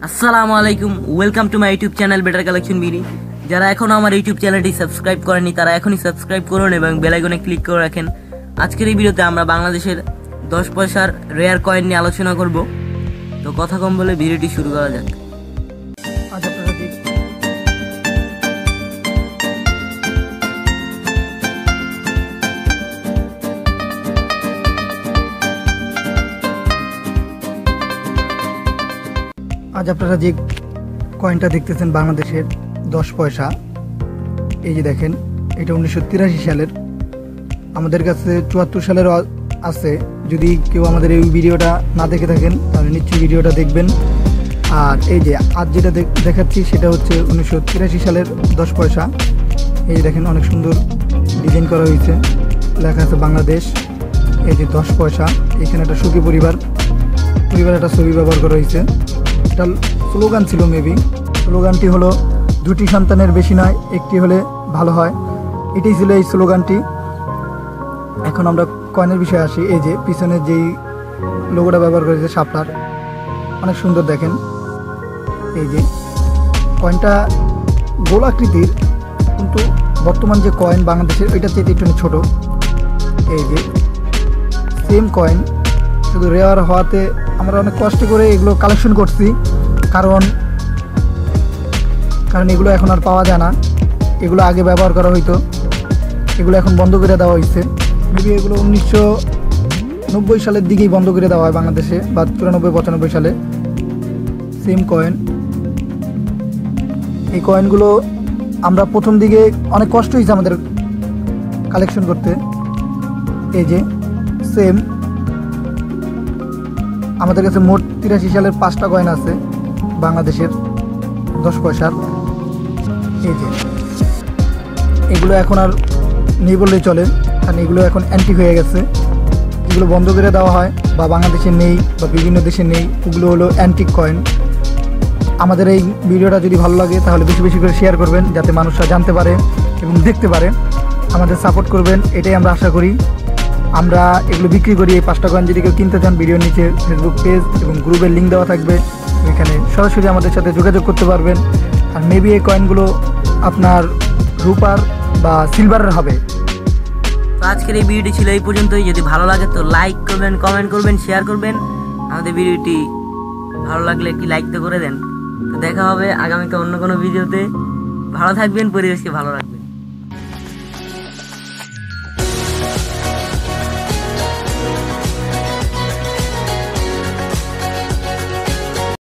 আসসালামু আলাইকুম, welcome to my YouTube channel better collection BD. যারা এখনো আমার ইউটিউব চ্যানেলটি সাবস্ক্রাইব করেনি তারা এখনই সাবস্ক্রাইব করুন এবং বেল আইকনে ক্লিক করে রাখেন। আজকের এই ভিডিওতে আমরা বাংলাদেশের 10 পয়সার রেয়ার কয়েন নিয়ে আলোচনা করব। তো কথা কম বলে ভিডিওটি শুরু করা যাক। আজ আপনারা যে কয়েনটা দেখতেছেন বাংলাদেশের 10 পয়সা, এই যে দেখেন, এটা 1983 সালের। আমাদের কাছে 74 সালের আছে। যদি কেউ আমাদের এই ভিডিওটা না দেখে থাকেন তাহলে নিশ্চয়ই ভিডিওটা দেখবেন। আর এই যে আজ যেটা দেখাচ্ছি সেটা হচ্ছে 1983 সালের 10 পয়সা। এই যে দেখেন, অনেক সুন্দর ডিজাইন করা হয়েছে, লেখা আছে বাংলাদেশ। এই যে 10 পয়সা, এখানে একটা সুখী পরিবারের একটা ছবি ব্যবহার করা হয়েছে। একটা স্লোগান ছিল, মেবি স্লোগানটি হলো দুটি সন্তানের বেশি নয়, একটি হলে ভালো হয়। এটাই ছিল এই স্লোগানটি। এখন আমরা কয়েনের বিষয়ে আসি। এই যে পিছনে যেই লোগোটা ব্যবহার করেছে শাপলার, অনেক সুন্দর দেখেন। এই যে কয়েনটা গোলাকৃতির, কিন্তু বর্তমান যে কয়েন বাংলাদেশের ওইটার চেয়ে একটু ছোট। এই যে সেম কয়েন, শুধু রেয়ার হওয়াতে আমরা অনেক কষ্ট করে এগুলো কালেকশন করছি, কারণ এগুলো এখন আর পাওয়া যায় না। এগুলো আগে ব্যবহার করা হইতো, এগুলো এখন বন্ধ করে দেওয়া হয়েছে। মেবি এগুলো 1990 সালের দিকেই বন্ধ করে দেওয়া হয় বাংলাদেশে, বা 94-95 সালে। Same coin. এই কয়েনগুলো আমরা প্রথম দিকে অনেক কষ্ট হয়েছে আমাদের কালেকশন করতে। এই যে সেম, আমাদের কাছে মোট 83 সালের 5টা কয়েন আছে বাংলাদেশের 10 পয়সার। এই যে এগুলো এখন আর নেই বললেই চলে, কারণ এগুলো এখন অ্যান্টিক হয়ে গেছে। এগুলো বন্ধ করে দেওয়া হয়, বা বাংলাদেশে নেই বা বিভিন্ন দেশে নেই, ওগুলো হলো অ্যান্টিক কয়েন। আমাদের এই ভিডিওটা যদি ভালো লাগে তাহলে বেশি বেশি করে শেয়ার করবেন, যাতে মানুষরা জানতে পারে এবং দেখতে পারে। আমাদের সাপোর্ট করবেন, এটাই আমরা আশা করি। আমরা এগুলো বিক্রি করি। এই 5টা কয়েন যদি কেউ কিনতে চান, ভিডিওর নিচে ফেসবুক পেজ এবং গ্রুপের লিঙ্ক দেওয়া থাকবে, এখানে সরাসরি আমাদের সাথে যোগাযোগ করতে পারবেন। আর মেবি এই কয়েনগুলো আপনার রূপার বা সিলভারের হবে। তো আজকের এই ভিডিওটি ছিল এই পর্যন্তই। যদি ভালো লাগে তো লাইক করবেন, কমেন্ট করবেন, শেয়ার করবেন। আমাদের ভিডিওটি ভালো লাগলে একটি লাইক তো করে দেন। তো দেখা হবে আগামীতে অন্য কোনো ভিডিওতে। ভালো থাকবেন, পরিবেশকে ভালো রাখবেন।